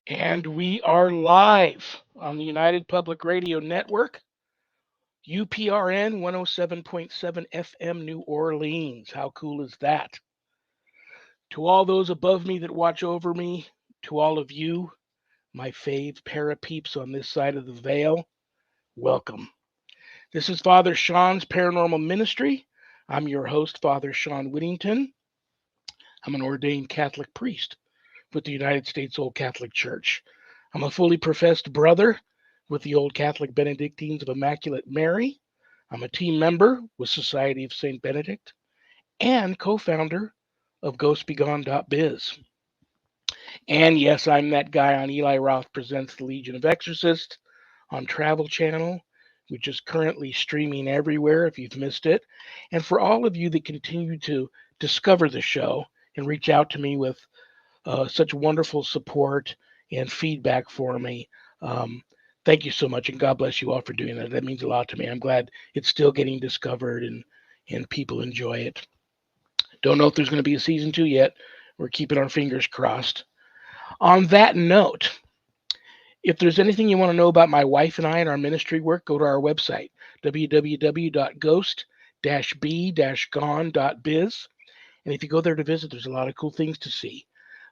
And we are live on the United Public Radio Network, UPRN 107.7 FM New Orleans. How cool is that? To all those above me that watch over me, to all of you, my fave para peeps on this side of the veil, welcome. This is Father Shawn's Paranormal Ministry. I'm your host, Father Shawn Whittington. I'm an ordained Catholic priest with the United States Old Catholic Church. I'm a fully professed brother with the Old Catholic Benedictines of Immaculate Mary. I'm a team member with Society of St. Benedict and co-founder of GhostBegone.biz. And yes, I'm that guy on Eli Roth Presents The Legion of Exorcists on Travel Channel, which is currently streaming everywhere if you've missed it. And for all of you that continue to discover the show and reach out to me with such wonderful support and feedback for me. Thank you so much, and God bless you all for doing that. That means a lot to me. I'm glad it's still getting discovered and people enjoy it. Don't know if there's going to be a season 2 yet. We're keeping our fingers crossed. On that note, if there's anything you want to know about my wife and I and our ministry work, go to our website, www.ghost-b-gone.biz. And if you go there to visit, there's a lot of cool things to see.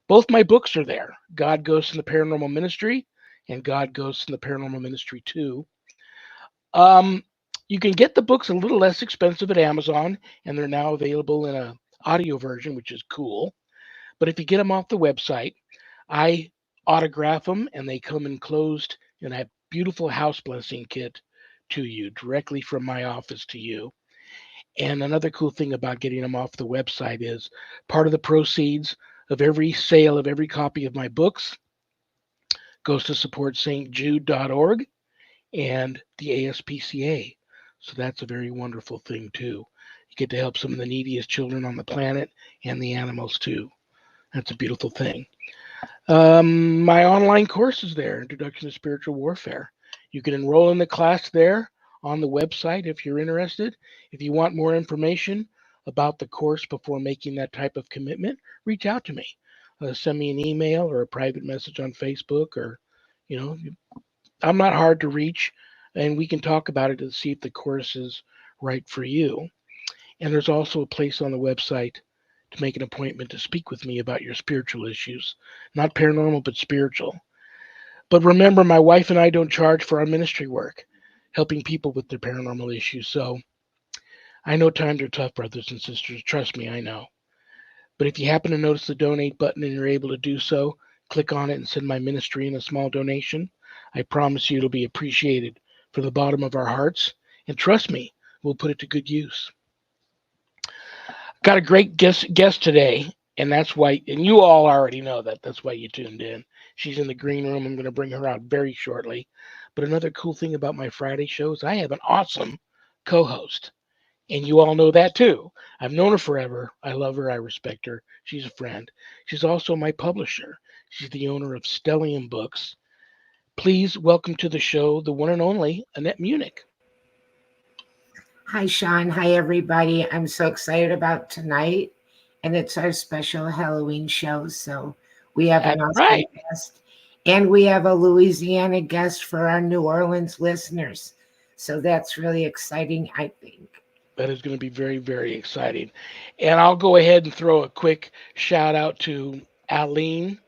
Both my books are there, God, Ghosts, and the Paranormal Ministry, and God, Ghosts, and the Paranormal Ministry 2. You can get the books a little less expensive at Amazon, and they're now available in an audio version, which is cool. But if you get them off the website, I autograph them, and they come enclosed in a beautiful house blessing kit to you, directly from my office to you. And another cool thing about getting them off the website is part of the proceeds of every sale of every copy of my books goes to support stjude.org and the ASPCA. So that's a very wonderful thing too. You get to help some of the neediest children on the planet and the animals too. That's a beautiful thing. My online course is there, Introduction to Spiritual Warfare. You can enroll in the class there on the website if you're interested. If you want more information about the course before making that type of commitment, reach out to me. Send me an email or a private message on Facebook, or, you know, I'm not hard to reach, and we can talk about it to see if the course is right for you. And there's also a place on the website to make an appointment to speak with me about your spiritual issues, not paranormal, but spiritual. But remember, my wife and I don't charge for our ministry work, helping people with their paranormal issues. So I know times are tough, brothers and sisters. Trust me, I know. But if you happen to notice the donate button and you're able to do so, click on it and send my ministry in a small donation. I promise you it'll be appreciated from the bottom of our hearts. And trust me, we'll put it to good use. Got a great guest today, and that's why, and you all already know that. That's why you tuned in. She's in the green room. I'm going to bring her out very shortly. But another cool thing about my Friday shows, I have an awesome co-host. And you all know that too. I've known her forever. I love her. I respect her. She's a friend. She's also my publisher. She's the owner of Stellium Books. Please welcome to the show the one and only Annette Munich. Hi, Shawn. Hi, everybody. I'm so excited about tonight. And it's our special Halloween show. So we have an awesome guest. And we have a Louisiana guest for our New Orleans listeners. So that's really exciting, I think. That is going to be very, very exciting. And I'll go ahead and throw a quick shout out to Alyne.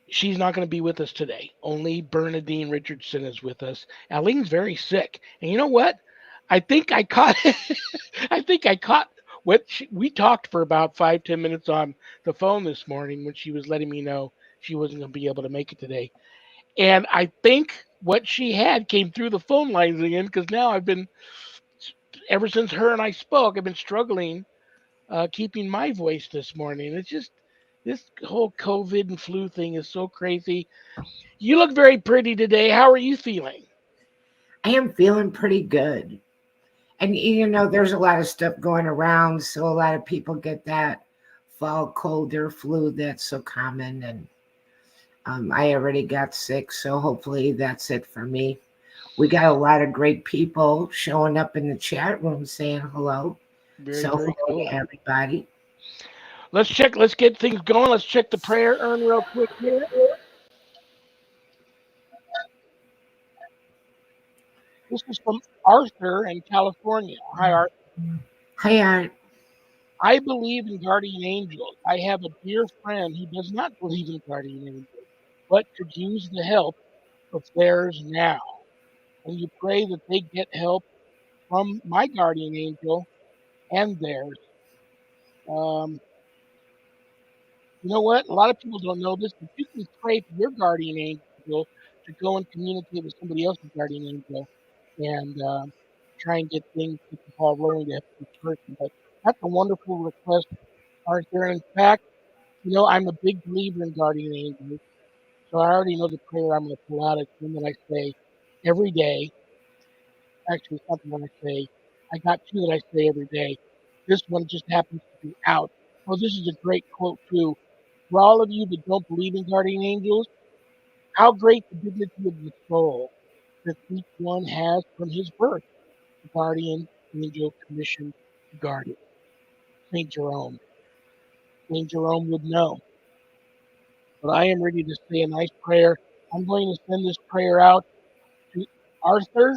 She's not going to be with us today. Only Bernadine Richardson is with us. Alyne's very sick. And you know what? I think I caught what we talked for about 5-10 minutes on the phone this morning when she was letting me know she wasn't going to be able to make it today. And I think what she had came through the phone lines again, because now I've been, ever since her and I spoke, I've been struggling keeping my voice this morning. It's just, this whole COVID and flu thing is so crazy. You look very pretty today. How are you feeling? I am feeling pretty good. And, you know, there's a lot of stuff going around. So a lot of people get that fall cold or flu that's so common. And I already got sick. So hopefully that's it for me. We got a lot of great people showing up in the chat room saying hello. Very, very hello cool to everybody. Let's get things going. Let's check the prayer urn real quick here. This is from Arthur in California. Hi, Arthur. Hi, Art. I believe in guardian angels. I have a dear friend who does not believe in guardian angels, but could use the help of theirs now. And you pray that they get help from my guardian angel and theirs. Um, you know what? A lot of people don't know this, but you can pray for your guardian angel to go and communicate with somebody else's guardian angel and try and get the ball rolling to help this person. But that's a wonderful request, Arthur. And in fact, I'm a big believer in guardian angels, so I already know the prayer I'm going to pull out. It's one that I say every day. Actually, it's not the one I say. I got two that I say every day. This one just happens to be out. Oh, this is a great quote, too. For all of you that don't believe in guardian angels, how great the dignity of the soul that each one has from his birth. The guardian angel commissioned to guard it. St. Jerome. St. Jerome would know. But I am ready to say a nice prayer. I'm going to send this prayer out to Arthur,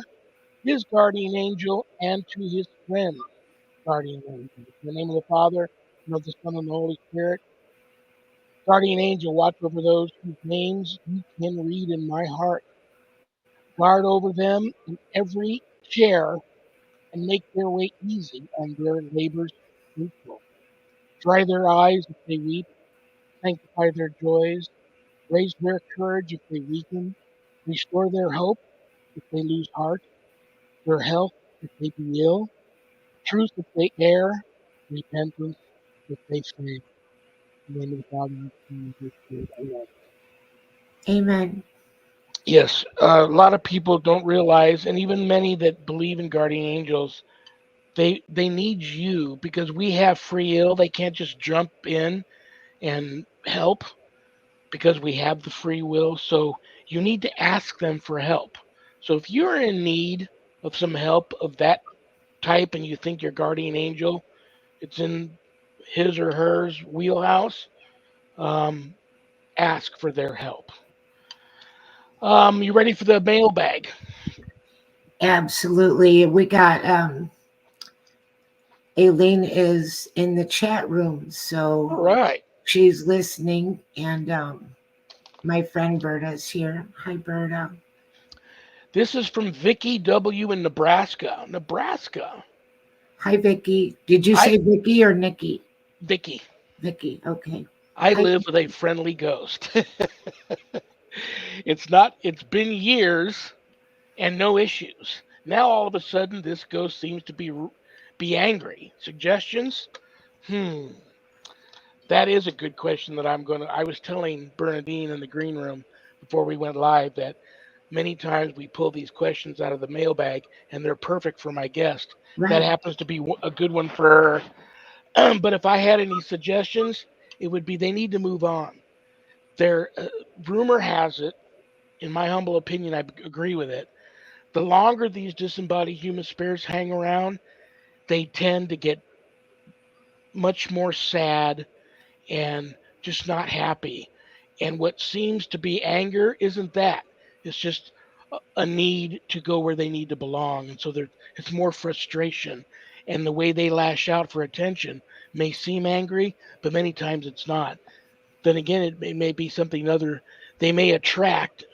his guardian angel, and to his friend, guardian angel. In the name of the Father, and of the Son, and the Holy Spirit. Guardian angel, watch over those whose names you can read in my heart. Guard over them in every chair and make their way easy and their labors fruitful. Dry their eyes if they weep, sanctify their joys, raise their courage if they weaken, restore their hope if they lose heart, their health if they be ill, truth if they err, repentance if they fail. In the name of the Father, and of the Son, and of the Holy Spirit. Amen. Amen. Yes, a lot of people don't realize, and even many that believe in guardian angels, they need you because we have free will. They can't just jump in and help because we have the free will. So you need to ask them for help. So if you're in need of some help of that type and you think your guardian angel, it's in his or hers wheelhouse, um, ask for their help. You ready for the mailbag? Absolutely. We got Alyne is in the chat room, All so right. she's listening, and my friend Berta is here. Hi, Berta. This is from Vicky W. in Nebraska. Nebraska. Hi, Vicky. Did you I say Vicky or Nikki? Vicky. Vicky. Okay. I Hi. live with a friendly ghost. It's been years and no issues. Now all of a sudden this ghost seems to be angry. Suggestions? Hmm. That is a good question that I was telling Bernadine in the green room before we went live that many times we pull these questions out of the mailbag and they're perfect for my guest. That Right. happens to be a good one for her. But if I had any suggestions, it would be they need to move on. Their rumor has it, in my humble opinion, I agree with it. The longer these disembodied human spirits hang around, they tend to get much more sad and just not happy. And what seems to be anger isn't that. It's just a need to go where they need to belong. And so it's more frustration. And the way they lash out for attention may seem angry, but many times it's not. Then again, may be something other. They may attract,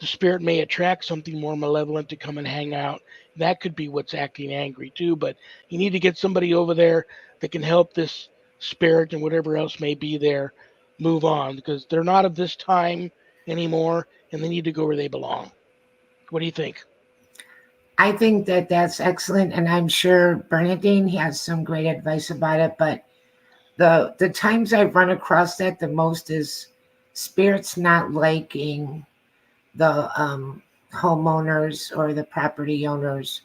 the spirit may attract something more malevolent to come and hang out. That could be what's acting angry too. But you need to get somebody over there that can help this spirit and whatever else may be there move on because they're not of this time anymore and they need to go where they belong. What do you think? I think that that's excellent, and I'm sure Bernadine has some great advice about it. But the times I've run across that the most is spirits not liking the homeowners or the property owners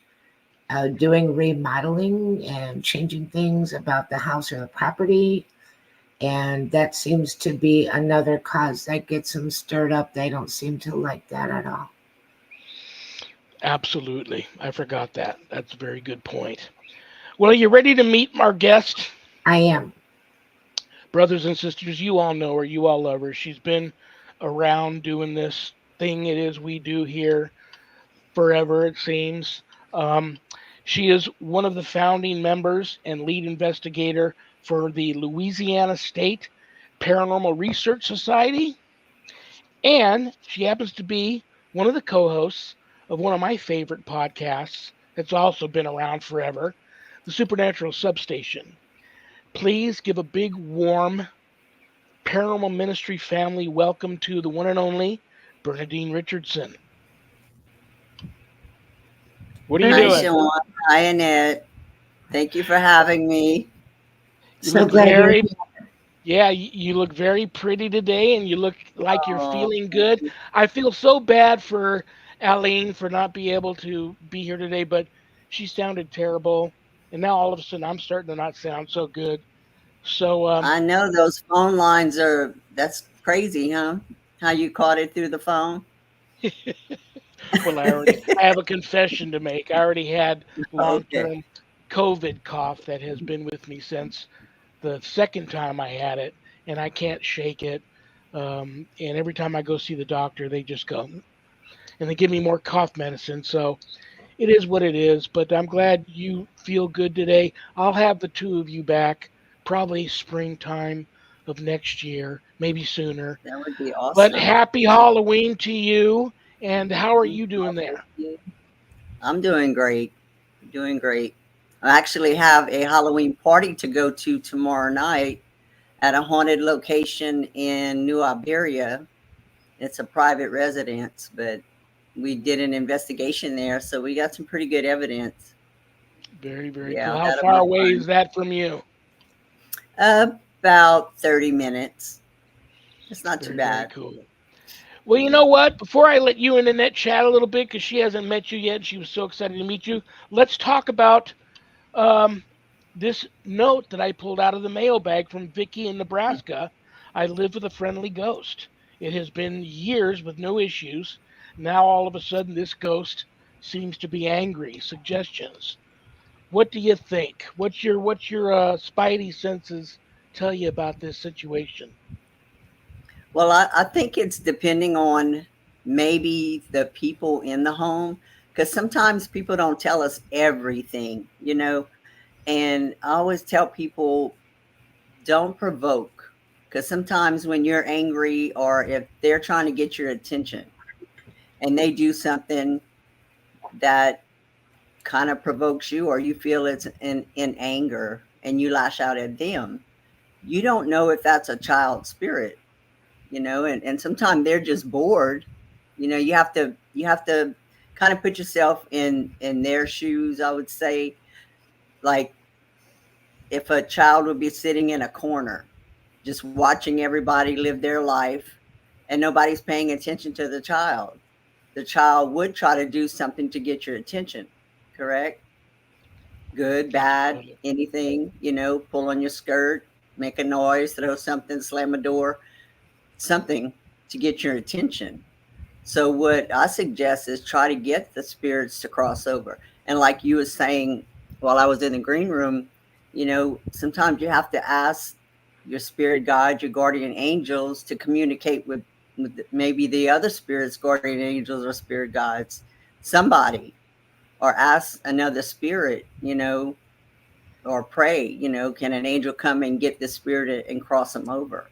doing remodeling and changing things about the house or the property. And that seems to be another cause that gets them stirred up. They don't seem to like that at all. Absolutely. I forgot that. That's a very good point. Well, are you ready to meet our guest? I am. Brothers and sisters, you all know her, you all love her. She's been around doing this thing it is we do here forever, it seems. Um, she is one of the founding members and lead investigator for the Louisiana State Paranormal Research Society. And she happens to be one of the co hosts of one of my favorite podcasts that's also been around forever, the Supernatural Substation. Please give a big, warm Paranormal Ministry family welcome to the one and only Bernadine Richardson. What are you Hi, doing? Bernadine, Shawn. Hi, Annette. Thank you for having me. You so look glad you're very, here. yeah, you look very pretty today and you look like you're Oh, feeling thank good. you. I feel so bad for Alyne for not being able to be here today, but she sounded terrible. And now all of a sudden I'm starting to not sound so good. So, I know those phone lines that's crazy, huh? How you caught it through the phone? well, I have a confession to make. I already had Okay. long-term COVID cough that has been with me since the second time I had it, and I can't shake it. And every time I go see the doctor, they just go and they give me more cough medicine. So it is what it is. But I'm glad you feel good today. I'll have the two of you back probably springtime of next year, maybe sooner. That would be But awesome. happy Halloween to you. And how are you doing Oh, there? thank you. I'm doing great. Doing great. I actually have a Halloween party to go to tomorrow night at a haunted location in New Iberia. It's a private residence, but we did an investigation there, so we got some pretty good evidence. Very, very cool. Yeah, How that'll far be away fun. is that from you? About 30 minutes. It's not too Very, very bad. cool. Well, you know what? Before I let you and Annette chat a little bit, because she hasn't met you yet, she was so excited to meet you. Let's talk about um, this note that I pulled out of the mailbag from Vicky in Nebraska. I live with a friendly ghost. It has been years with no issues. Now all of a sudden, this ghost seems to be angry. Suggestions. What do you think? What's your spidey senses tell you about this situation? Well, I think it's depending on maybe the people in the home, because sometimes people don't tell us everything. And I always tell people don't provoke, because sometimes when you're angry or if they're trying to get your attention and they do something that kind of provokes you or you feel it's in anger and you lash out at them, you don't know if that's a child spirit, and sometimes they're just bored. You have to kind of put yourself in their shoes, I would say. Like if a child would be sitting in a corner just watching everybody live their life and nobody's paying attention to the child would try to do something to get your attention, correct? Good, bad, Absolutely. anything, pull on your skirt, make a noise, throw something, slam a door, something to get your attention. So what I suggest is try to get the spirits to cross over. And like you were saying while I was in the green room, sometimes you have to ask your spirit guide, your guardian angels to communicate with maybe the other spirits, guardian angels or spirit guides, somebody, or ask another spirit, or pray, can an angel come and get the spirit and cross them over?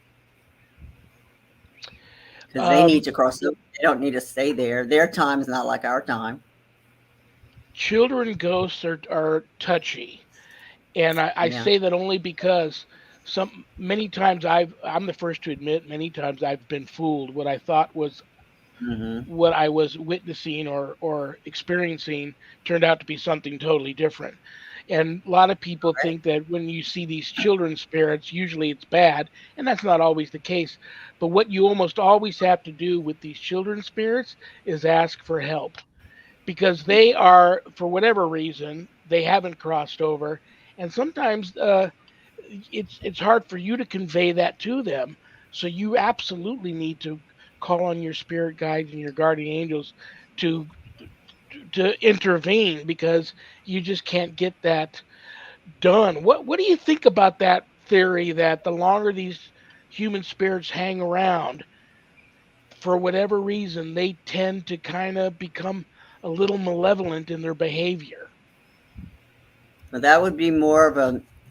Because they need Um, to cross over. They don't need to stay there. Their time's not like our time. children ghosts are touchy, and I Yeah. say that only because some many times I'm the first to admit many times I've been fooled. What I thought was Hmm. what I was witnessing or experiencing turned out to be something totally different. And a lot of people think that when you see these children spirits, usually it's bad, and that's not always the case. But what you almost always have to do with these children spirits is ask for help because they are, for whatever reason, they haven't crossed over, and sometimes it's hard for you to convey that to them. So you absolutely need to call on your spirit guides and your guardian angels to to intervene because you just can't get that done. What do you think about that theory that the longer these human spirits hang around, for whatever reason, they tend to kind of become a little malevolent in their behavior. Well, that would be more of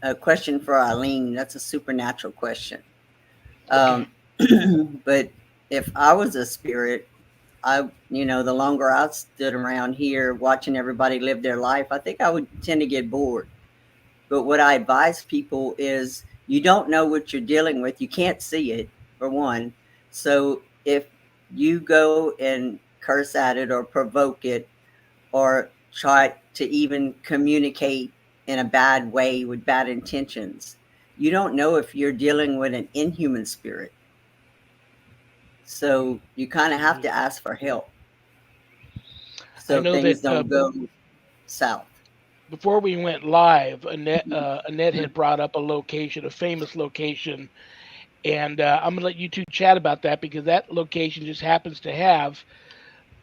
a question for Alyne. That's a supernatural question. Okay. Um, but if I was a spirit, the longer I stood around here watching everybody live their life, I think I would tend to get bored. But what I advise people is you don't know what you're dealing with. You can't see it, for one. So if you go and curse at it or provoke it or try to even communicate in a bad way with bad intentions, you don't know if you're dealing with an inhuman spirit. So you kind of have to ask for help I so know things that don't go south. before we went live, Annette had brought up a location, a famous location, and I'm gonna let you two chat about that because that location just happens to have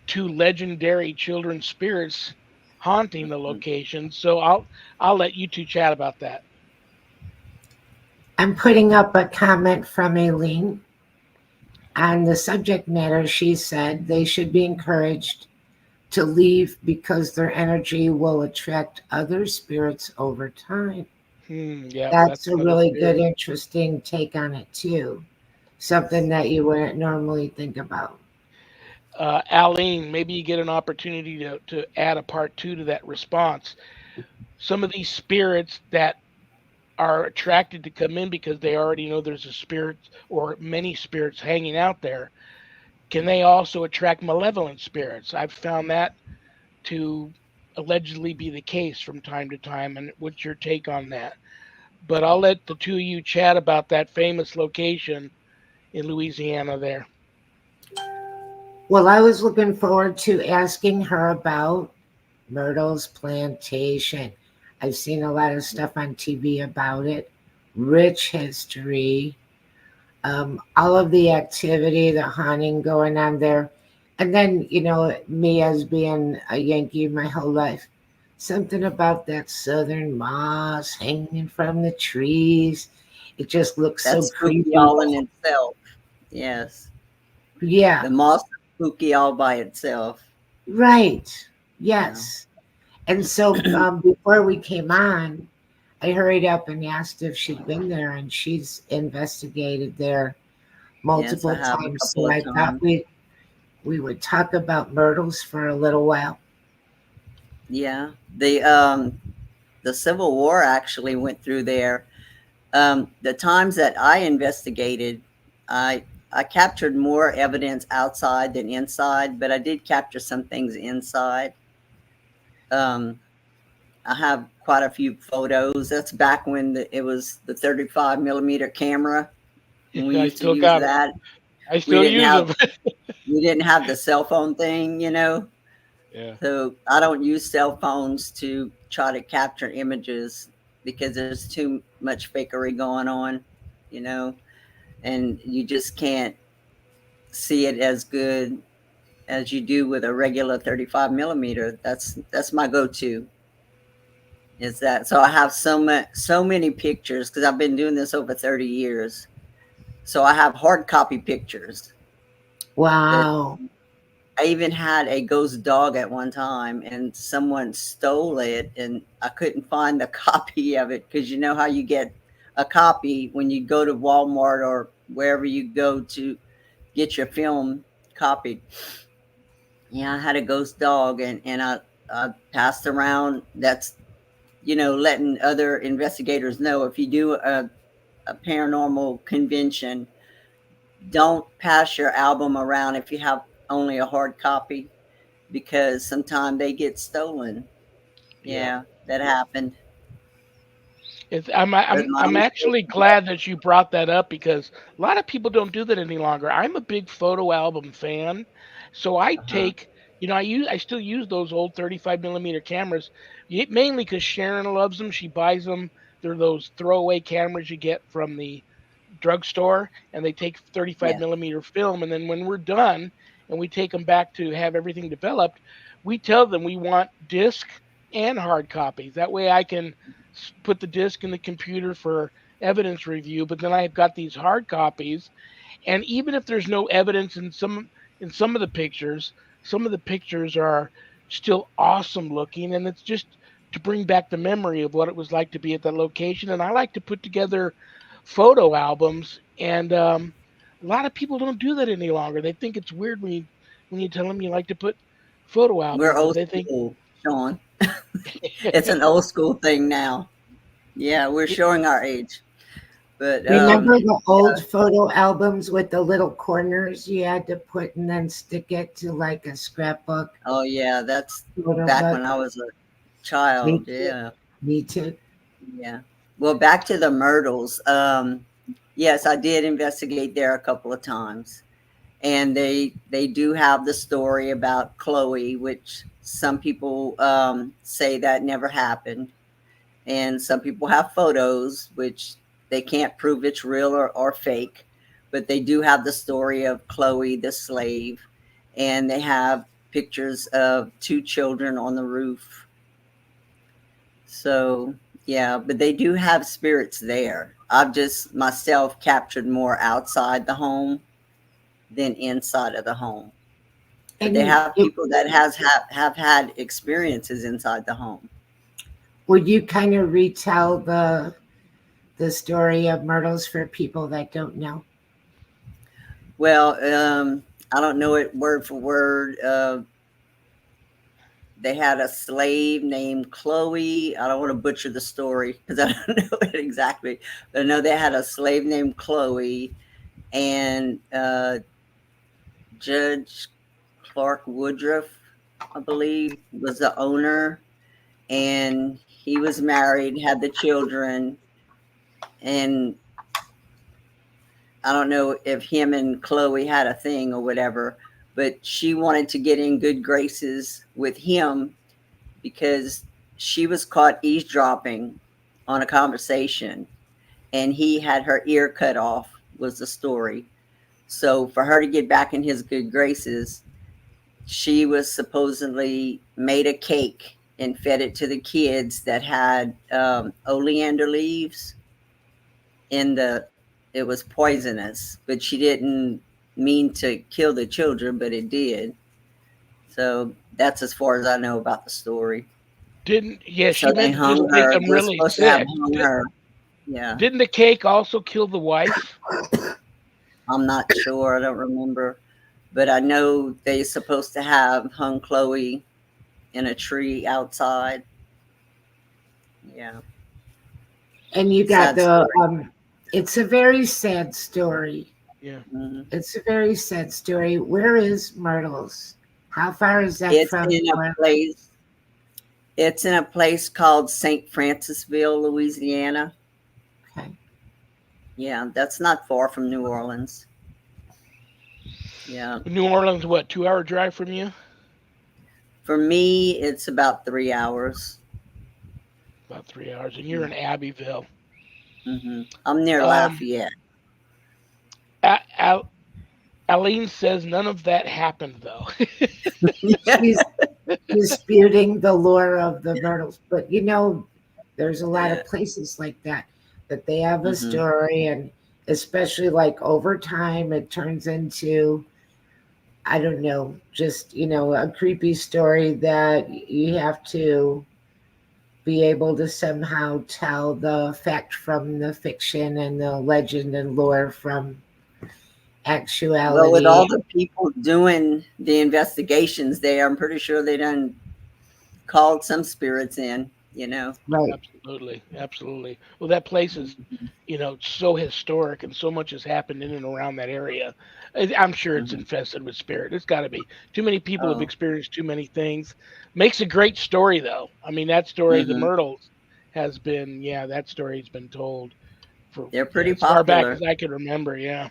two legendary children spirits haunting the Mhm. location. So I'll let you two chat about that. I'm putting up a comment from Alyne on the subject matter. She said they should be encouraged to leave because their energy will attract other spirits over time. Yeah, That's that's a another really good, theory. interesting take on it, too. Something that you wouldn't normally think about. Aline, maybe you get an opportunity to add a part two to that response. Some of these spirits that are attracted to come in because they already know there's a spirit or many spirits hanging out there. Can they also attract malevolent spirits? I've found that to allegedly be the case from time to time. And what's your take on that? But I'll let the two of you chat about that famous location in Louisiana there. Well, I was looking forward to asking her about Myrtle's plantation. I've seen a lot of stuff on TV about it, rich history, all of the activity, the hunting going on there. And then, me as being a Yankee my whole life, something about that southern moss hanging from the trees. It just looks so That's spooky creepy. all in itself. Yes. Yeah, The moss is spooky all by itself. right. Yeah. Yes. And so before we came on, I hurried up and asked if she'd been there, and she's investigated there Yes, I multiple have a times. couple So of I thought times. we would talk about myrtles for a little while. Yeah. The Civil War actually went through there. The times that I investigated, I I captured more evidence outside than inside, but I did capture some things inside. Um, I have quite a few photos. That's back when it was the 35 millimeter camera when we I used to still use got them. that. I We still didn't use have them. we didn't have the cell phone thing. Yeah. So I don't use cell phones to try to capture images because there's too much fakery going on, you know, and you just can't see it as good as you do with a regular 35 millimeter. That's my go-to. Is that so? I have so many pictures because I've been doing this over 30 years. So I have hard copy pictures that Wow. I even had a ghost dog at one time, and someone stole it, and I couldn't find the copy of it because you know how you get a copy when you go to Walmart or wherever you go to get your film copied. Yeah, I had a ghost dog, and I passed around. That's letting other investigators know if you do a paranormal convention, don't pass your album around if you have only a hard copy because sometimes they get stolen. Yeah. Yeah, that happened. It's, I'm But I'm my I'm research actually is that, glad that you brought that up because a lot of people don't do that any longer. I'm a big photo album fan, so I uh-huh. take, I still use those old 35 millimeter cameras, mainly because Sharon loves them. She buys them. They're those throwaway cameras you get from the drugstore, and they take 35 Yes, millimeter film. And then when we're done and we take them back to have everything developed, we tell them we want disc and hard copies. That way I can put the disc in the computer for evidence review, but then I've got these hard copies, and even if there's no evidence in some of the pictures, some of the pictures are still awesome looking, and it's just to bring back the memory of what it was like to be at that location. And I like to put together photo albums, and a lot of people don't do that any longer. They think it's weird when you tell them you like to put photo We're albums, but old they think school, Shawn. It's an old school thing now. Yeah, we're it, showing our age. But Remember the old photo albums with the little corners you had to put and then stick it to like a scrapbook oh yeah, that's photo back book? when I was a Me child. too. Yeah, Me too. yeah. Well, back to the Myrtles. Yes, I did investigate there a couple of times, and they do have the story about Chloe, which some people say that never happened, and some people have photos which they can't prove it's real or fake, but they do have the story of Chloe the slave, and they have pictures of two children on the roof. So yeah, but they do have spirits there. I've just myself captured more outside the home than inside of the home, but they And have people that have had experiences inside the home. would you kind of retell the story of Myrtles for people that don't know? Well, I don't know it word for word. They had a slave named Chloe. I don't want to butcher the story because I don't know it exactly, but I know they had a slave named Chloe, and Judge Clark Woodruff, I believe, was the owner, and he was married, had the children, and I don't know if him and Chloe had a thing or whatever, but she wanted to get in good graces with him because she was caught eavesdropping on a conversation, and he had her ear cut off, was the story. So for her to get back in his good graces, she was supposedly made a cake and fed it to the kids that had oleander leaves in the, it was poisonous, but she didn't mean to kill the children, but it did. So that's as far as I know about the story. didn't. Yeah, So she they meant to just hung make her. them They're really supposed to have sick. hung her. Yeah, Didn't the cake also kill the wife? I'm not sure. I don't remember, but I know they're supposed to have hung Chloe in a tree outside. Yeah, And you got sad the story. it's a very sad story. Yeah. Hmm. It's a very sad story. Where is Myrtles? How far is that It's from in a where? place. It's in a place called St. Francisville, Louisiana. Okay. Yeah, that's not far from New Orleans. Yeah, New Orleans, what, 2 hour drive from you? for me, it's about 3 hours. About 3 hours, and you're in Abbeville. I'm near Um, Lafayette. Aline says none of that happened though. She's disputing the lore of the Myrtles, but there's a lot Yeah. of places like that they have a Hmm. story, and especially like over time, it turns into, I don't know, just a creepy story that you have to be able to somehow tell the fact from the fiction and the legend and lore from Well, with actuality. all the people doing the investigations there, I'm pretty sure they done called some spirits in, you know. Right. Absolutely, absolutely. Well, that place is, so historic, and so much has happened in and around that area. I'm sure it's Hmm. infested with spirit. It's got to be. Too many people have Oh, experienced too many things. Makes a great story, though. I mean, that story, the hmm, Myrtles, has been, yeah, that story's been told for, they're yeah, pretty as far back popular. as I can remember. Yeah,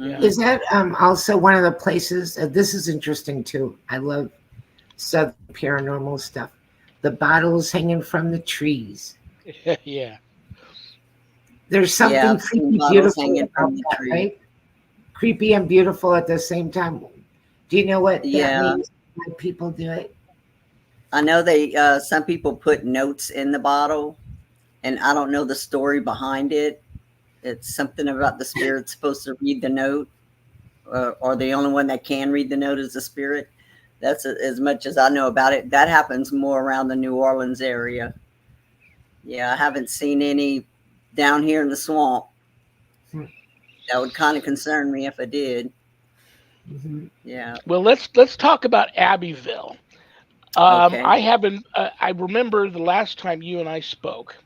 yeah. Hmm. Is that also one of the places? This is interesting too. I love Southern paranormal stuff. The bottles hanging from the trees. Yeah. There's Yeah, something I've seen creepy bottles beautiful hanging about from the that, tree. right? Creepy and beautiful at the same time. Do you know what that Yeah, means when people do it? I know they. Some people put notes in the bottle, and I don't know the story behind it. It's something about the spirit's supposed to read the note, or the only one that can read the note is the spirit. That's as much as I know about it. That happens more around the New Orleans area. Yeah, I haven't seen any down here in the swamp. Hmm. That would kind of concern me if I did. Mm-hmm. Yeah. Well, let's talk about Abbeville. Okay. I haven't. I remember the last time you and I spoke.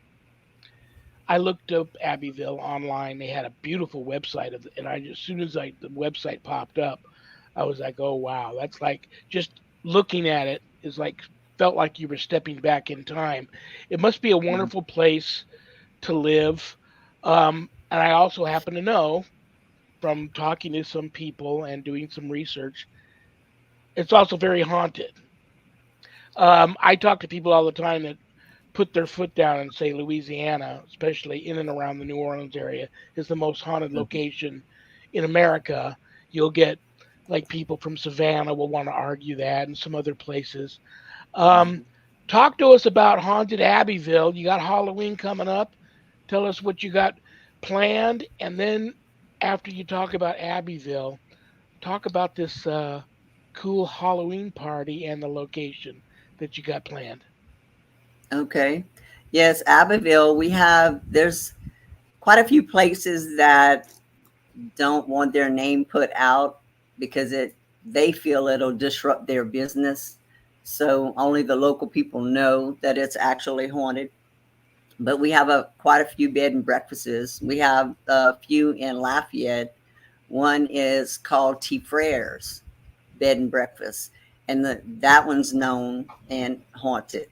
I looked up Abbeville online. They had a beautiful website, and as soon as the website popped up, I was like, "Oh wow, that's like just looking at it is like felt like you were stepping back in time." It must be a Mhm. wonderful place to live. And I also happen to know from talking to some people and doing some research, it's also very haunted. I talk to people all the time that put their foot down and say Louisiana, especially in and around the New Orleans area, is the most haunted location in America. You'll get like people from Savannah will want to argue that, and some other places. Um, Mhm. Talk to us about haunted Abbeville. You got Halloween coming up. Tell us what you got planned, and then after you talk about Abbeville, talk about this cool Halloween party and the location that you got planned. Okay. Yes, Abbeville, there's quite a few places that don't want their name put out because they feel it'll disrupt their business. So only the local people know that it's actually haunted. But we have quite a few bed and breakfasts. We have a few in Lafayette. One is called T.F.R.S. Bed and Breakfast, and that one's known and haunted.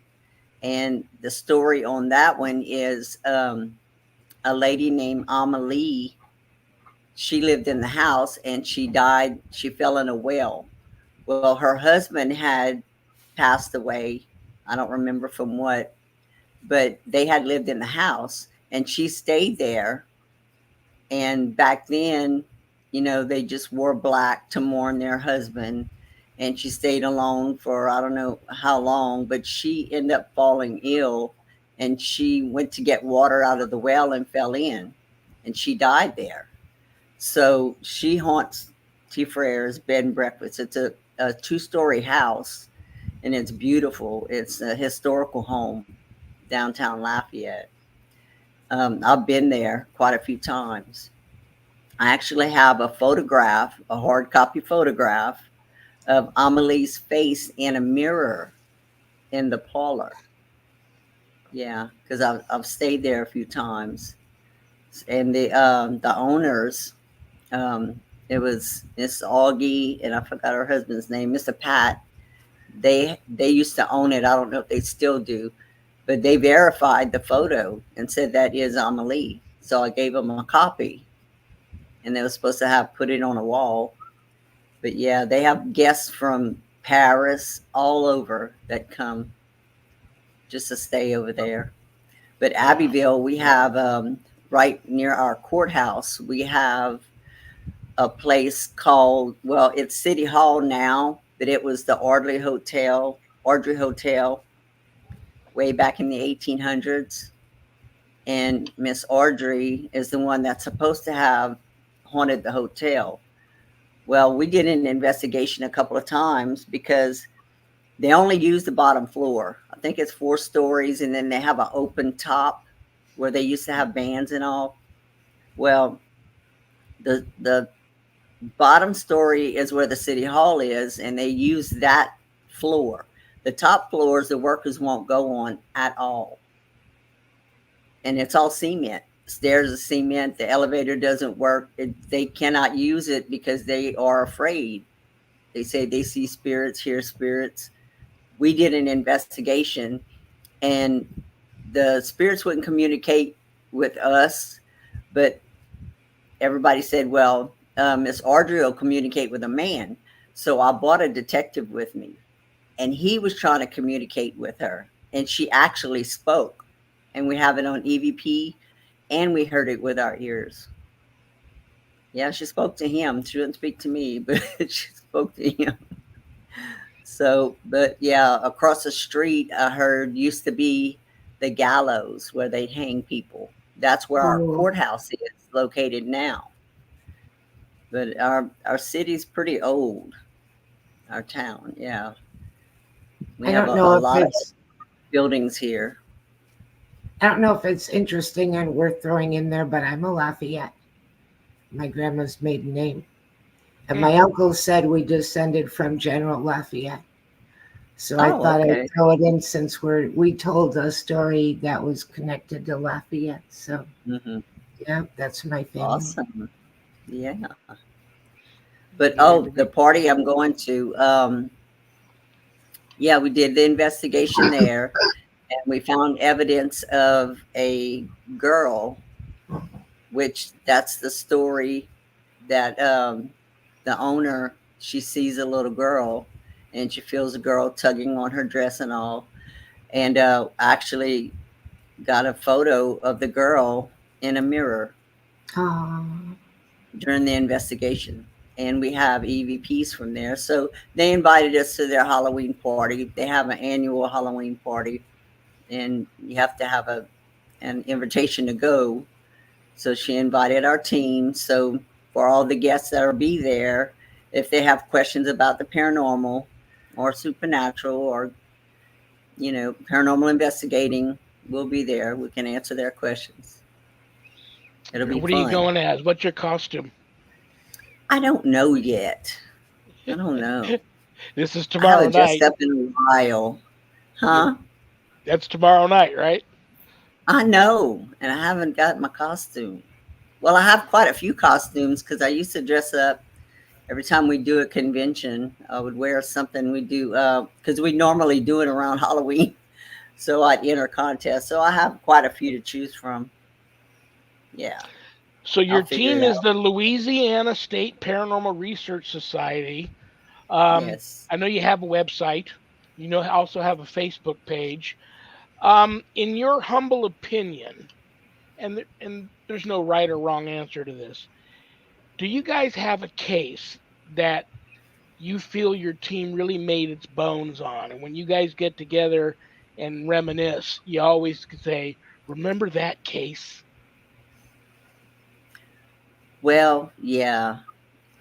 And the story on that one is a lady named Amelie. She lived in the house and she died. She fell in a well. Well, her husband had passed away. I don't remember from what, but they had lived in the house and she stayed there. And back then, they just wore black to mourn their husband. And she stayed alone for I don't know how long, but she ended up falling ill and she went to get water out of the well and fell in and she died there. So she haunts T.F.R.S. Bed and Breakfast. It's a two-story house and it's beautiful. It's a historical home downtown Lafayette. I've been there quite a few times. I actually have a photograph, a hard copy photograph of Amelie's face in a mirror in the parlor. Yeah, because I've stayed there a few times, and the owners, um, it was Miss Augie and I forgot her husband's name, Mr. Pat. They used to own it. I don't know if they still do, but they verified the photo and said that is Amelie. So I gave them a copy, and they were supposed to have put it on a wall. But yeah, they have guests from Paris, all over that come just to stay over there. But Wow. Abbeville, we have right near our courthouse, we have a place called, well, it's City Hall now, but it was the Audrey Hotel, way back in the 1800s. And Miss Audrey is the one that's supposed to have haunted the hotel. Well, we did an investigation a couple of times because they only use the bottom floor. I think it's 4 stories, and then they have an open top where they used to have bands and all. Well, the bottom story is where the city hall is, and they use that floor. The top floors the workers won't go on at all, and it's all cement. Stairs of cement. The elevator doesn't work. They cannot use it because they are afraid. They say they see spirits, hear spirits. We did an investigation and the spirits wouldn't communicate with us, but everybody said, well, Miss Audrey will communicate with a man. So I brought a detective with me, and he was trying to communicate with her, and she actually spoke. And we have it on EVP, and we heard it with our ears. Yeah, she spoke to him. She didn't speak to me, but she spoke to him. So, but yeah, across the street, I heard used to be the gallows where they hang people. That's where our Oh, courthouse is located now. But our city's pretty old. Our town, yeah. We I have don't a know if lot of it's buildings here. I don't know if it's interesting and worth throwing in there, but I'm a Lafayette, my grandma's maiden name. And my uncle said we descended from General Lafayette. So I Oh, thought I'd okay. throw it in since we told a story that was connected to Lafayette. So Hmm. yeah, that's my family. Awesome. Yeah. But Very, the very party I'm going to, yeah, we did the investigation there, and we found evidence of a girl, which that's the story that the owner, she sees a little girl and she feels a girl tugging on her dress and all. And actually got a photo of the girl in a mirror Oh, during the investigation. And we have EVPs from there. So they invited us to their Halloween party. They have an annual Halloween party, and you have to have an invitation to go. So she invited our team. So for all the guests that will be there, if they have questions about the paranormal or supernatural or paranormal investigating, we'll be there. We can answer their questions. It'll be What are you fun. going as? What's your costume? I don't know yet. I don't know. This is I tomorrow haven't dressed night. up in a while. You, Huh? that's tomorrow night, right? I know. And I haven't got my costume. Well, I have quite a few costumes because I used to dress up every time we do a convention. I would wear something we do because we normally do it around Halloween. So I'd enter contests. So I have quite a few to choose from. Yeah, So I'll your figure team it is out. the Louisiana State Paranormal Research Society. Yes. I know you have a website. You know, also have a Facebook page. In your humble opinion, and there's no right or wrong answer to this. Do you guys have a case that you feel your team really made its bones on? And when you guys get together and reminisce, you always could say, "Remember that case?" Well, yeah.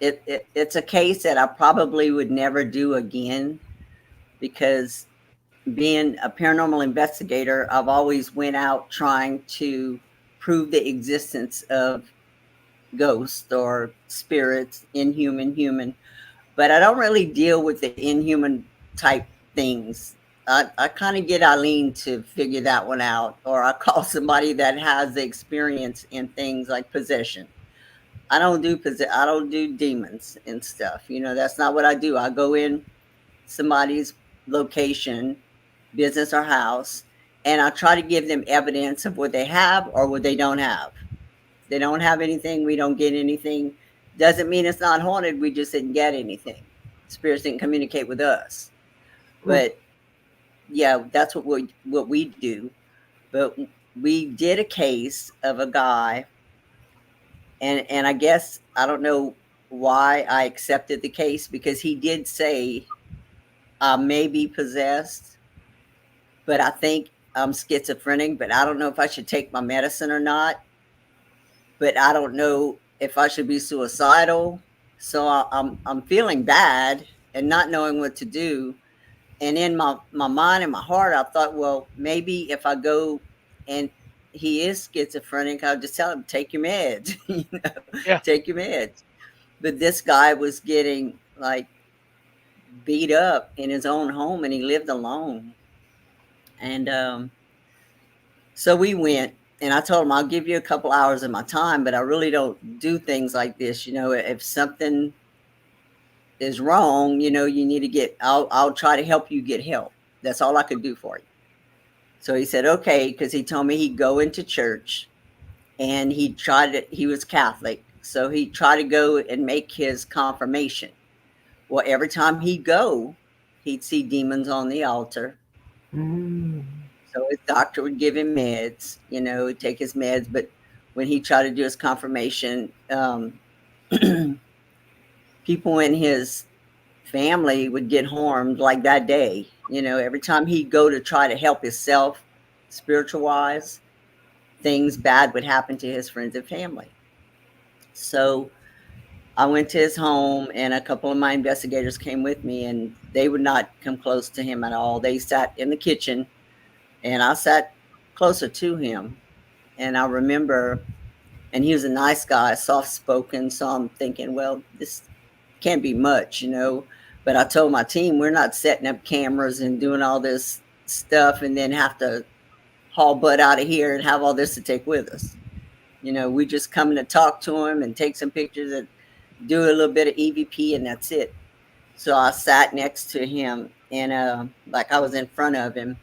It's a case that I probably would never do again because being a paranormal investigator, I've always went out trying to prove the existence of ghosts or spirits, inhuman, human, but I don't really deal with the inhuman type things. I kind of get Alyne to figure that one out, or I call somebody that has the experience in things like possession. I don't do demons and stuff. That's not what I do. I go in somebody's location, business or house, and I try to give them evidence of what they have or what they don't have. If they don't have anything, we don't get anything. Doesn't mean it's not haunted. We just didn't get anything. Spirits didn't communicate with us. hmm. But yeah, that's what we do. But we did a case of a guy, and I guess I don't know why I accepted the case because he did say I may be possessed, but I think I'm schizophrenic. But I don't know if I should take my medicine or not. But I don't know if I should be suicidal. So I'm feeling bad and not knowing what to do. And in my mind and my heart, I thought, well, maybe if I go and he is schizophrenic, I'll just tell him, take your meds, Yeah. take your meds. But this guy was getting like beat up in his own home and he lived alone. And so we went, and I told him, I'll give you a couple hours of my time, but I really don't do things like this. If something is wrong, you need to I'll try to help you get help. That's all I could do for you. So he said, okay, because he told me he'd go into church and he was Catholic. So he tried to go and make his confirmation. Well, every time he'd go, he'd see demons on the altar. Mm. So his doctor would give him meds, he'd take his meds. But when he tried to do his confirmation, people in his family would get harmed like that day. Every time he'd go to try to help himself, spiritual wise, things bad would happen to his friends and family. So I went to his home, and a couple of my investigators came with me, and they would not come close to him at all. They sat in the kitchen, and I sat closer to him. And I remember, and he was a nice guy, soft spoken. So I'm thinking, well, this can't be much, But I told my team, we're not setting up cameras and doing all this stuff and then have to haul butt out of here and have all this to take with us. We just coming to talk to him and take some pictures and do a little bit of EVP, and that's it. So I sat next to him, and like I was in front of him,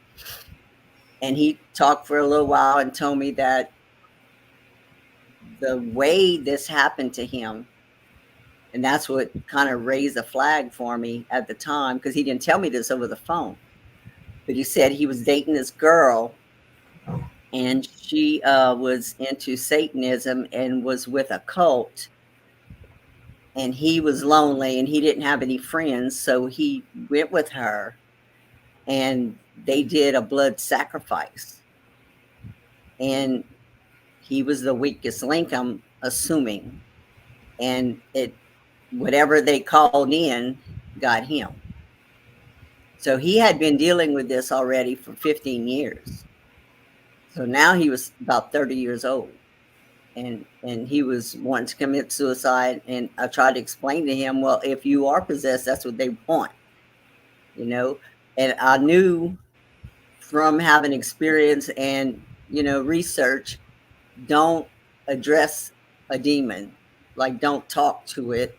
and he talked for a little while and told me that the way this happened to him, and that's what kind of raised a flag for me at the time, because he didn't tell me this over the phone, but he said he was dating this girl, and she was into Satanism and was with a cult, and he was lonely and he didn't have any friends, so he went with her, and they did a blood sacrifice, and he was the weakest link, I'm assuming, and whatever they called in got him. So he had been dealing with this already for 15 years. So now he was about 30 years old, and he was wanting to commit suicide. And I tried to explain to him, well, if you are possessed, that's what they want, And I knew from having experience and, research, don't address a demon, like don't talk to it,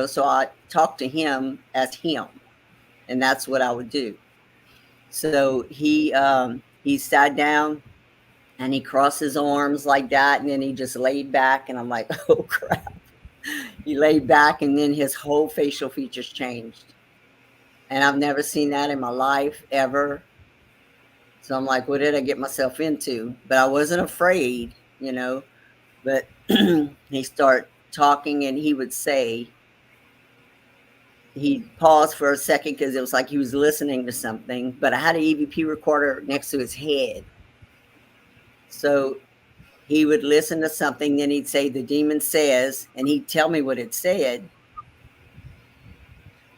So I talked to him as him, and that's what I would do. So he sat down and he crossed his arms like that, and then he just laid back, and I'm like, oh crap. He laid back, and then his whole facial features changed, and I've never seen that in my life ever. So I'm like, what did I get myself into? But I wasn't afraid, but he started talking, and he would say, he paused for a second because it was like he was listening to something, but I had an EVP recorder next to his head. So he would listen to something, then he'd say, the demon says, and he'd tell me what it said.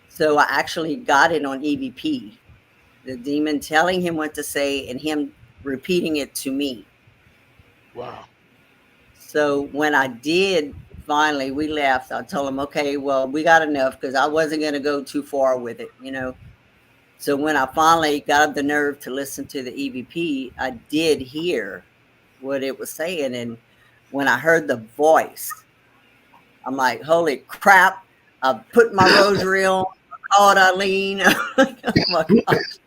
So I actually got it on EVP, the demon telling him what to say and him repeating it to me. Wow. So when I did, finally, we left, I told him, okay, well, we got enough, because I wasn't going to go too far with it, So when I finally got up the nerve to listen to the EVP, I did hear what it was saying. And when I heard the voice, I'm like, holy crap. I put my rosary on, I called Alyne. Oh my gosh.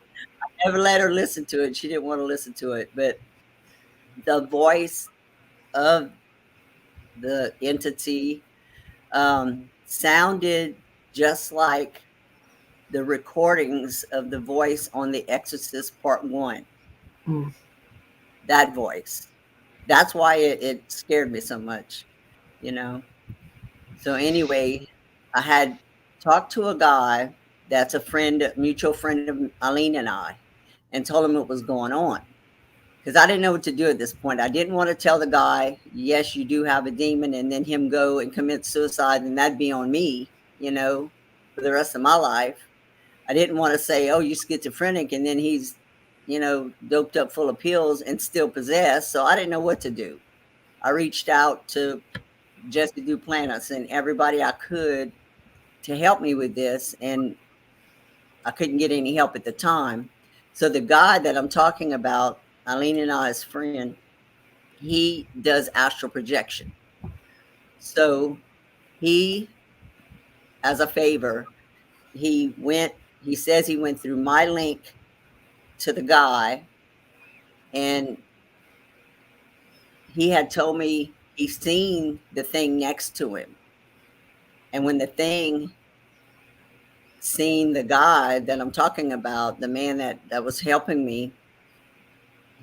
I never let her listen to it. She didn't want to listen to it. But the voice of the entity sounded just like the recordings of the voice on The Exorcist Part 1. That voice. That's why it scared me so much, So anyway, I had talked to a guy that's a mutual friend of Alyne and I, and told him what was going on, because I didn't know what to do at this point. I didn't want to tell the guy, yes, you do have a demon, and then him go and commit suicide, and that'd be on me, for the rest of my life. I didn't want to say, oh, you're schizophrenic, and then he's, doped up full of pills and still possessed. So I didn't know what to do. I reached out to Jesse Duplantis and everybody I could to help me with this, and I couldn't get any help at the time. So the guy that I'm talking about, Alyne and I's friend, he does astral projection. So he, as a favor, he says he went through my link to the guy, and he had told me he's seen the thing next to him. And when the thing seen the guy that I'm talking about, the man that was helping me,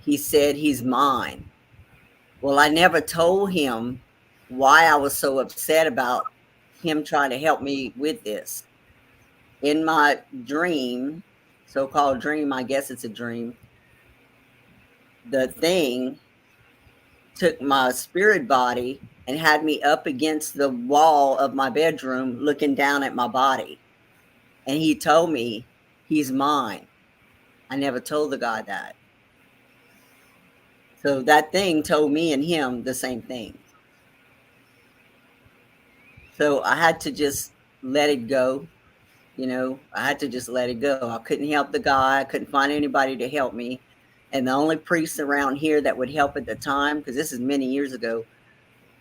he said, he's mine. Well, I never told him why I was so upset about him trying to help me with this. In my dream, so-called dream, I guess it's a dream, the thing took my spirit body and had me up against the wall of my bedroom looking down at my body. And he told me he's mine. I never told the guy that. So that thing told me and him the same thing. So I had to just let it go. I had to just let it go. I couldn't help the guy. I couldn't find anybody to help me. And the only priest around here that would help at the time, because this is many years ago,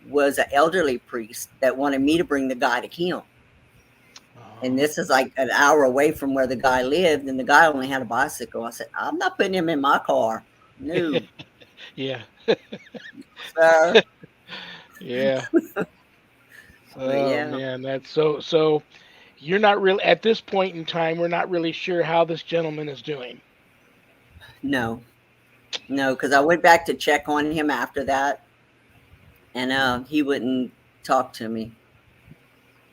was an elderly priest that wanted me to bring the guy to him. And this is like an hour away from where the guy lived, and the guy only had a bicycle. I said, I'm not putting him in my car. No, Yeah. sir. Yeah. But Oh yeah, man, that's so you're not really at this point in time, we're not really sure how this gentleman is doing. no, no, because I went back to check on him after that, and he wouldn't talk to me.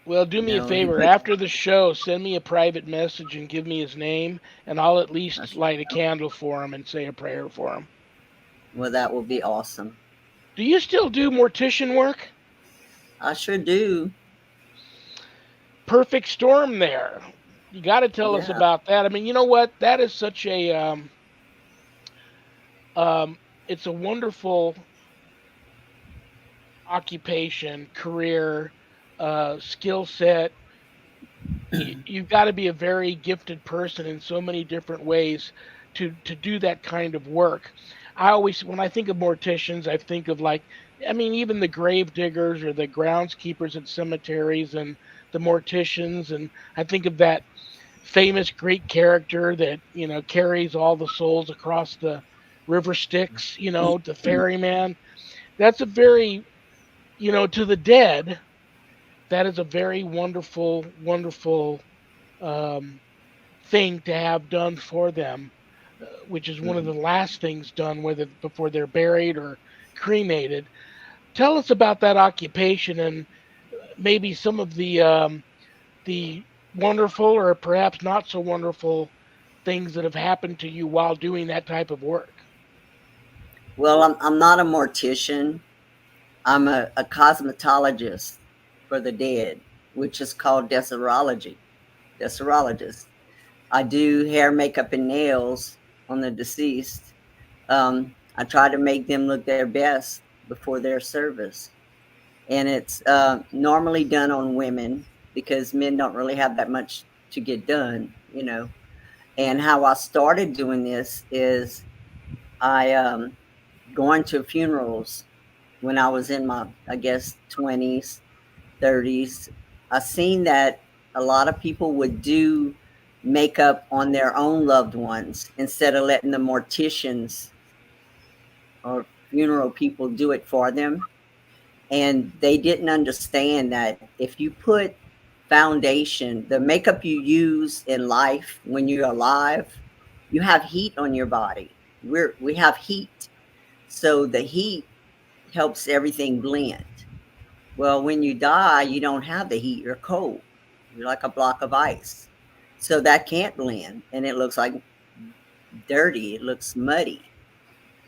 Well, do me a No, he favor. wouldn't. After the show, send me a private message and give me his name, and I'll at least light a candle for him and say a prayer for him. Well, that will be awesome. Do you still do mortician work? I sure do. Perfect storm there. You got to tell us Yeah. about that. I mean, you know what? That is such a it's a wonderful occupation, career, skill set. You've got to be a very gifted person in so many different ways to do that kind of work. I always, when I think of morticians, I think of like, I mean, even the grave diggers or the groundskeepers at cemeteries and the morticians, and I think of that famous Greek character that carries all the souls across the river Styx, the ferryman. That's a very, to the dead, that is a very wonderful, wonderful um, thing to have done for them, which is one of Mhm. the last things done, whether before they're buried or cremated. Tell us about that occupation and maybe some of the wonderful or perhaps not so wonderful things that have happened to you while doing that type of work. Well, I'm not a mortician. I'm a cosmetologist for the dead, which is called decerology. Decerologist. I do hair, makeup, and nails on the deceased. I try to make them look their best before their service. And it's normally done on women because men don't really have that much to get done. And how I started doing this is I going to funerals when I was in my, I guess, 20s, 30s. I seen that a lot of people would do makeup on their own loved ones instead of letting the morticians or funeral people do it for them. And they didn't understand that if you put foundation, the makeup you use in life when you're alive, you have heat on your body. We have heat. So the heat helps everything blend. Well, when you die, you don't have the heat. You're cold. You're like a block of ice. So that can't blend and it looks like dirty. It looks muddy.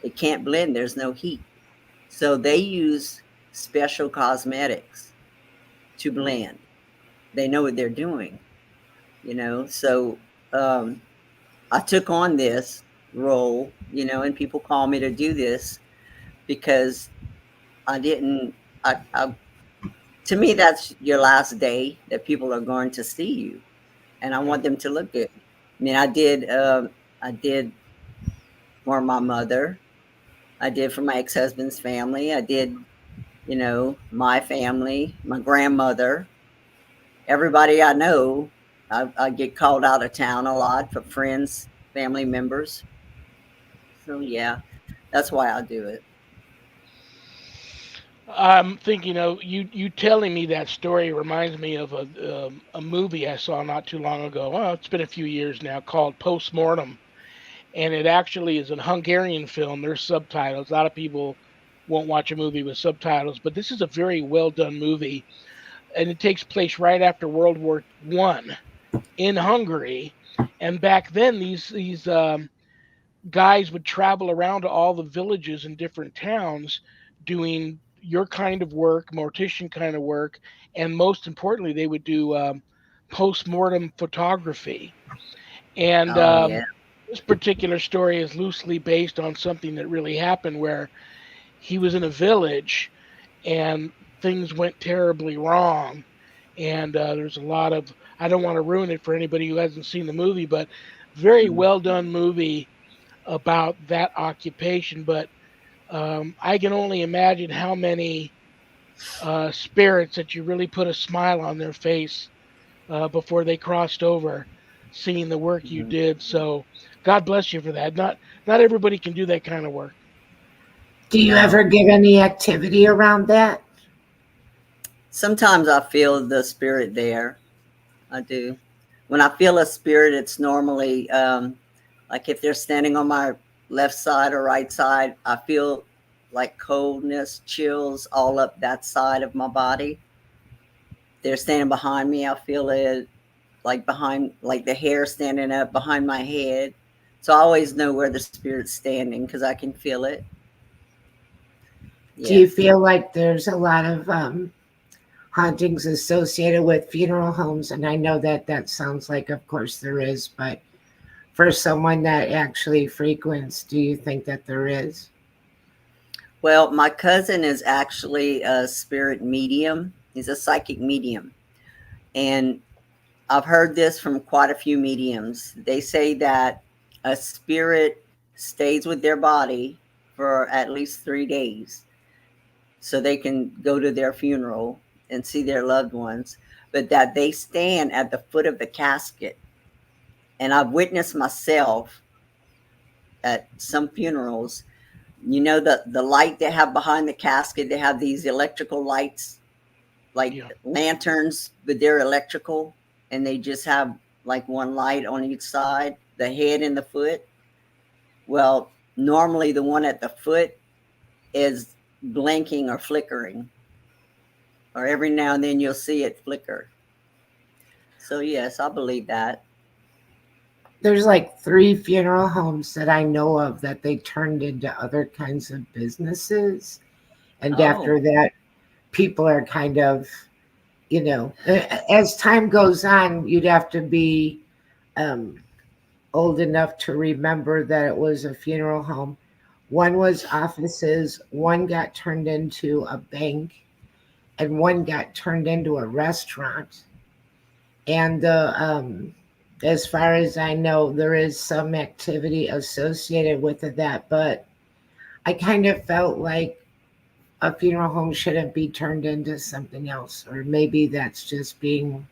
It can't blend. There's no heat. So they use special cosmetics to blend. They know what they're doing. So um, I took on this role, and people call me to do this because I didn't. I to me, that's your last day that people are going to see you, and I Yeah. want them to look good. I mean, I did for my mother. I did for my ex-husband's family. I did, my family, my grandmother, everybody I know. I get called out of town a lot for friends, family members. So yeah, that's why I do it. I'm thinking of you telling me that story reminds me of a movie I saw not too long ago. Well, it's been a few years now called Postmortem, and it actually is a Hungarian film. There's subtitles. A lot of people won't watch a movie with subtitles, but this is a very well done movie, and it takes place right after World War I in Hungary. And back then, these guys would travel around to all the villages in different towns doing your kind of work, mortician kind of work, and most importantly, they would do post-mortem photography. And Oh yeah. this particular story is loosely based on something that really happened where he was in a village and things went terribly wrong. And there's a lot of, I don't want to ruin it for anybody who hasn't seen the movie, but very Mhm. well done movie about that occupation. But I can only imagine how many spirits that you really put a smile on their face before they crossed over, seeing the work you Mhm. did. So God bless you for that. Not everybody can do that kind of work. Do you No. ever get any activity around that? Sometimes I feel the spirit there. I do. When I feel a spirit, it's normally like if they're standing on my left side or right side, I feel like coldness, chills all up that side of my body. They're standing behind me, I feel it like behind, like the hair standing up behind my head. So I always know where the spirit's standing because I can feel it. Do Yeah. you feel like there's a lot of hauntings associated with funeral homes? And I know that that sounds like, of course, there is, but for someone that actually frequents, do you think that there is? Well, my cousin is actually a spirit medium. He's a psychic medium. And I've heard this from quite a few mediums. They say that a spirit stays with their body for at least 3 days so they can go to their funeral and see their loved ones, but that they stand at the foot of the casket. And I've witnessed myself at some funerals. You know, the light they have behind the casket, they have these electrical lights like Yeah. lanterns, but they're electrical, and they just have like one light on each side, the head and the foot. Well, normally the one at the foot is blinking or flickering, or every now and then you'll see it flicker. So yes, I believe that. There's like three funeral homes that I know of that they turned into other kinds of businesses. And Oh. after that, people are kind of, as time goes on, you'd have to be um, old enough to remember that it was a funeral home. One was offices, one got turned into a bank, and one got turned into a restaurant. And as far as I know, there is some activity associated with that, but I kind of felt like a funeral home shouldn't be turned into something else, or maybe that's just being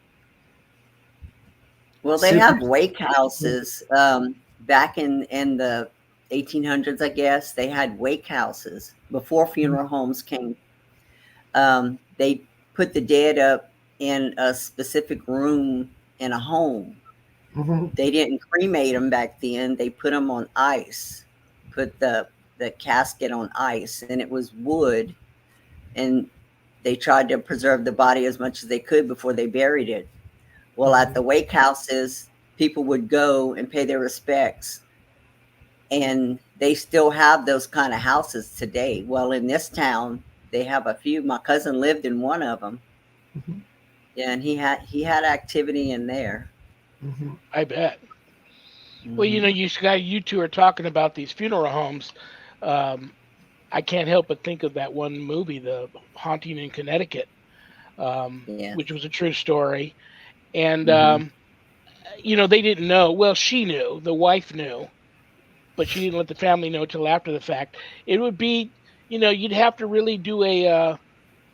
Well, they super. have wake houses. Back in the 1800s, I guess they had wake houses before funeral homes came. They put the dead up in a specific room in a home. Hmm. They didn't cremate them back then. They put them on ice, put the casket on ice, and it was wood. And they tried to preserve the body as much as they could before they buried it. Well, at the Hmm. wake houses, people would go and pay their respects, and they still have those kind of houses today. Well, in this town, they have a few. My cousin lived in one of them. Hmm. Yeah, and he had activity in there. Hmm. I bet. Well, Hmm. you two are talking about these funeral homes. Um, I can't help but think of that one movie, The Haunting in Connecticut, Yes. which was a true story. And Hmm. they didn't know. Well, she knew. The wife knew, but she didn't let the family know till after the fact. It would be, you'd have to really do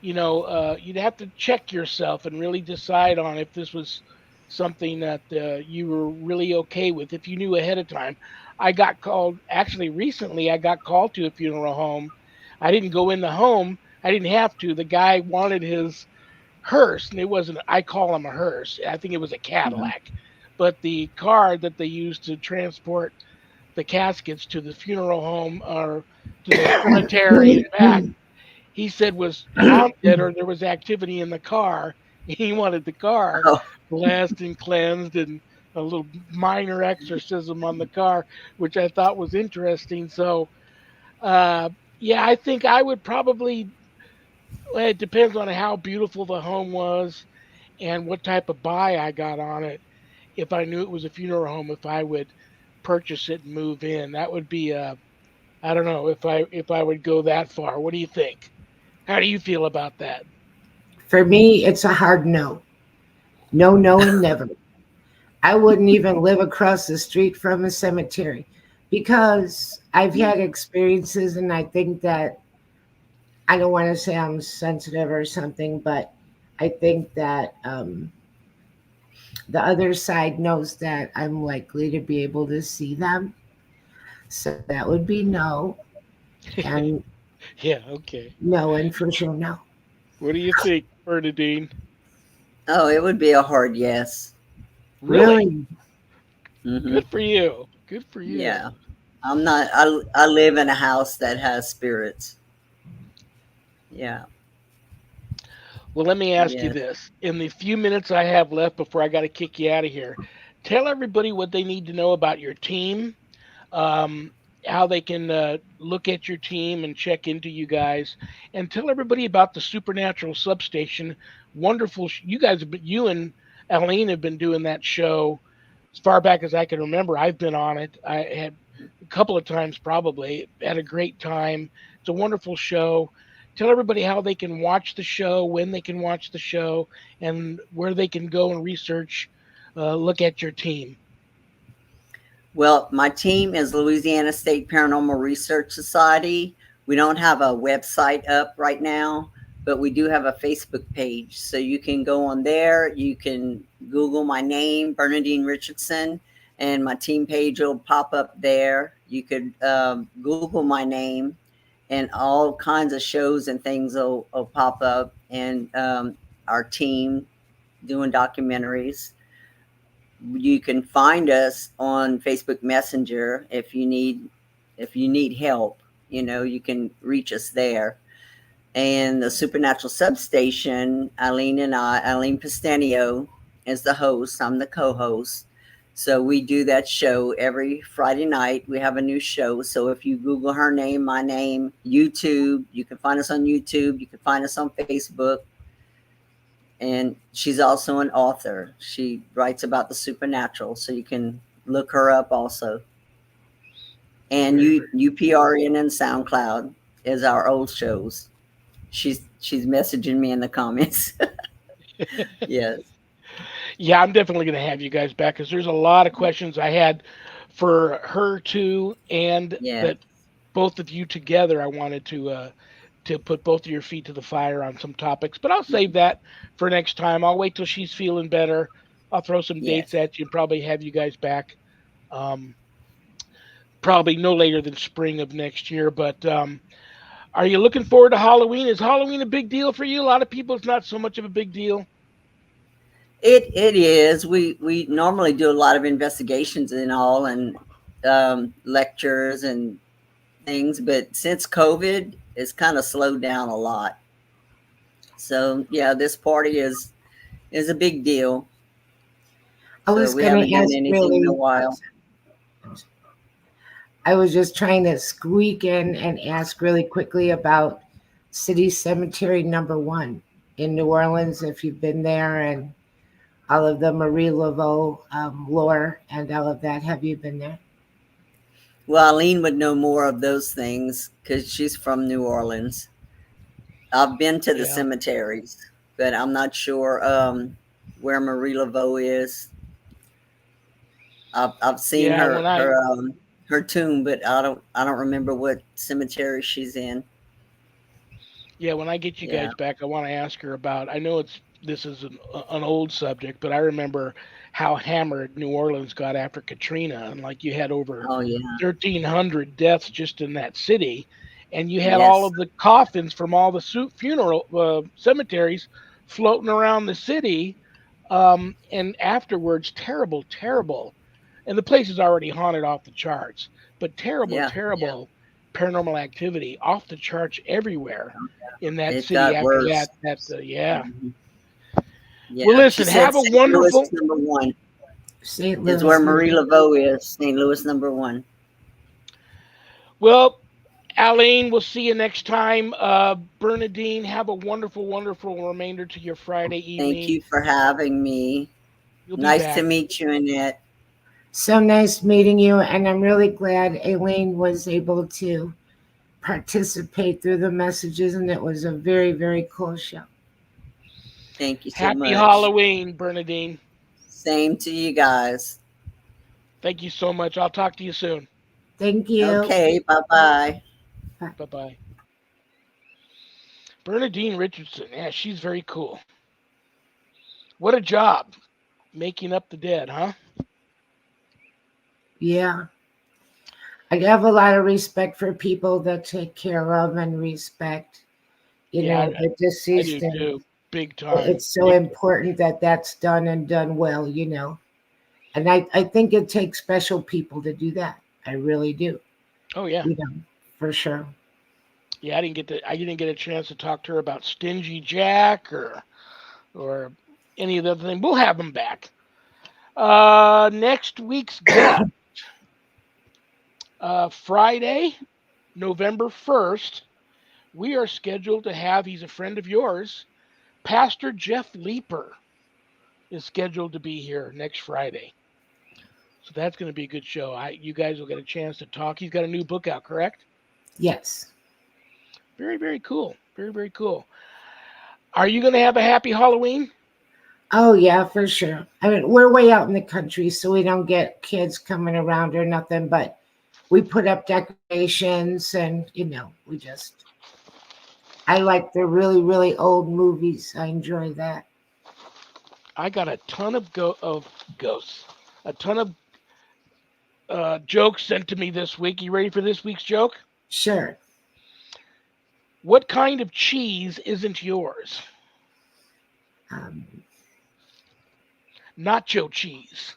you'd have to check yourself and really decide on if this was something that you were really okay with if you knew ahead of time. I got called, actually, recently, I got called to a funeral home. I didn't go in the home. I didn't have to. The guy wanted his hearse, and it wasn't, I call him a hearse. I think it was a Hmm. Cadillac. But the car that they used to transport the caskets to the funeral home or to the cemetery and back, he said was haunted or there was activity in the car. He wanted the car Oh. blessed and cleansed and a little minor exorcism on the car, which I thought was interesting. So, uh, yeah, I think I would probably. Well, it depends on how beautiful the home was and what type of buy I got on it. If I knew it was a funeral home, if I would purchase it and move in, that would be I don't know if I would go that far. What do you think? How do you feel about that? For me, it's a hard no. No, no, and never. I wouldn't even live across the street from a cemetery because I've had experiences, and I think that I don't want to say I'm sensitive or something, but I think that the other side knows that I'm likely to be able to see them. So that would be no, and Yeah, okay. no, and for sure no. What do you think, Bernadine? Oh, it would be a hard yes. Really? Really? Hmm. Good for you. Good for you. Yeah. I'm not, I live in a house that has spirits. Yeah. Well, let me ask you Yes. this. In the few minutes I have left before I got to kick you out of here, tell everybody what they need to know about your team, um, how they can look at your team and check into you guys, and tell everybody about the Supernatural Substation. Wonderful. You guys have been, you and Aline have been doing that show as far back as I can remember. I've been on it. I had a couple of times probably. Had a great time. It's a wonderful show. Tell everybody how they can watch the show, when they can watch the show, and where they can go and research, look at your team. Well, my team is Louisiana State Paranormal Research Society. We don't have a website up right now, but we do have a Facebook page. So you can go on there. You can Google my name, Bernadine Richardson, and my team page will pop up there. You could Google my name, and all kinds of shows and things will pop up. And our team doing documentaries. You can find us on Facebook Messenger if you need help. You know, you can reach us there. And the Supernatural Substation, Alyne Pustanio is the host. I'm the co-host. So we do that show every Friday night. We have a new show. So if you Google her name, my name, YouTube, you can find us on YouTube. You can find us on Facebook. And she's also an author. She writes about the supernatural, so you can look her up also. And Very, very. UPRN and SoundCloud is our old shows. She's messaging me in the comments. Yes, Yeah, I'm definitely going to have you guys back because there's a lot of questions I had for her too, and yeah, that both of you together. I wanted to put both of your feet to the fire on some topics, but I'll save that for next time. I'll wait till she's feeling better. I'll throw some dates yes. at you and probably have you guys back. Um, Probably no later than spring of next year. But are you looking forward to Halloween? Is Halloween a big deal for you? A lot of people, it's not so much of a big deal. It is. We normally do a lot of investigations and all, and lectures and things, but since COVID, it's kind of slowed down a lot. So yeah, this party is a big deal. I So was we going haven't to done ask anything in a really, while. I was just trying to squeak in and ask really quickly about City Cemetery number one in New Orleans, if you've been there, and all of the Marie Laveau lore and all of that. Have you been there? Well, Aline would know more of those things because she's from New Orleans. I've been to the Yeah. cemeteries, but I'm not sure where Marie Laveau is. I've seen Yeah, when I her tomb, but I don't remember what cemetery she's in. yeah, when I get you Yeah. guys back, I want to ask her about. I know this is an old subject, but I remember how hammered New Orleans got after Katrina, and like you had over Oh yeah. 1,300 deaths just in that city, and you had all Yes. of the coffins from all the funeral cemeteries floating around the city, and afterwards, terrible, terrible, and the place is already haunted off the charts, but terrible, Yeah. Yeah. terrible paranormal activity off the charts everywhere in that It city got after worse. that yeah. Mhm. Well, Yeah. She listen, said have a St. Louis wonderful. is number one. St. It's where Louis. Marie Laveau is, St. Louis #1. Well, Alyne, we'll see you next time. Bernadine, have a wonderful, wonderful remainder to your Friday Thank evening. you for having me. You'll be Nice to back. meet you, Annette. So nice meeting you, and I'm really glad Alyne was able to participate through the messages, and it was a very, very cool show. Thank you so Happy much. Halloween, Bernadine. Same to you guys. Thank you so much. I'll talk to you soon. Thank you. Okay, bye-bye. Bye-bye. Bernadine Richardson. Yeah, she's very cool. What a job making up the dead, huh? Yeah. I have a lot of respect for people that take care of and respect, Yeah, the I do deceased. And too. Big time. it's so important that that's done and done well. And I think it takes special people to do that. I really do, Oh yeah. you know, for sure. Yeah, I didn't get a chance to talk to her about Stingy Jack or any of the other things. We'll have them back. Next week's guest, Friday, November 1st, we are scheduled to have, he's a friend of yours, Pastor Jeff Leeper is scheduled to be here next Friday. So that's going to be a good show. You guys will get a chance to talk. He's got a new book out, correct? Yes. Very, very cool. Very, very cool. Are you going to have a happy Halloween? Oh, yeah, for sure. I mean, we're way out in the country, so we don't get kids coming around or nothing, but we put up decorations and, I like the really, really old movies. I enjoy that. I got a ton of ghosts, a ton of jokes sent to me this week. You ready for this week's joke? Sure. What kind of cheese isn't yours? Um, Nacho cheese.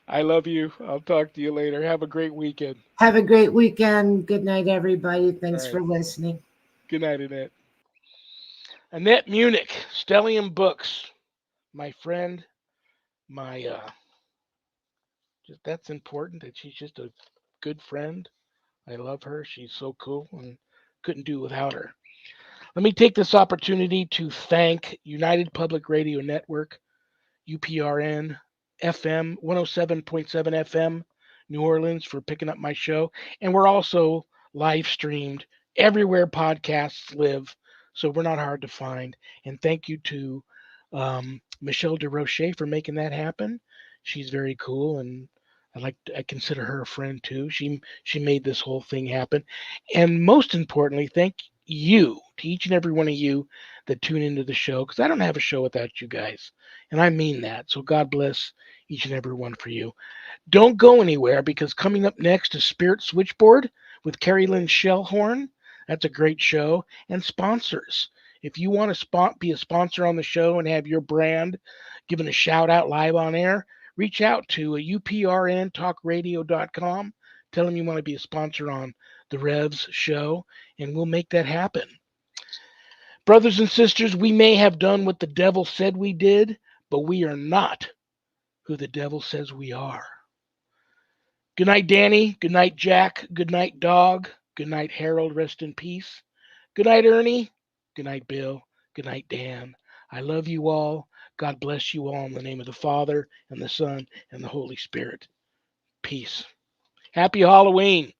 I love you. I'll talk to you later. Have a great weekend. have a great weekend. Good night, everybody. All Thanks right. for listening. Good night, Annette. Annette Munich, Stellium Books. My friend, my that's important that she's just a good friend. I love her. She's so cool and couldn't do without her. Let me take this opportunity to thank United Public Radio Network, UPRN FM 107.7 FM, New Orleans, for picking up my show. And we're also live streamed everywhere podcasts live, so we're not hard to find. And thank you to Michelle DeRoche for making that happen. She's very cool, and I consider her a friend too. She made this whole thing happen. And most importantly, thank you to each and every one of you that tune into the show, because I don't have a show without you guys. And I mean that. So God bless each and every one for you. Don't go anywhere, because coming up next is Spirit Switchboard with Carrie Lynn Shellhorn. That's a great show. And sponsors. If you want to be a sponsor on the show and have your brand given a shout out live on air, reach out to uprntalkradio.com. Tell them you want to be a sponsor on the Revs show, and we'll make that happen. Brothers and sisters, we may have done what the devil said we did, but we are not who the devil says we are. Good night, Danny. Good night, Jack. Good night, Dog. Good night, Harold. Rest in peace. Good night, Ernie. Good night, Bill. Good night, Dan. I love you all. God bless you all in the name of the Father and the Son and the Holy Spirit. Peace. Happy Halloween.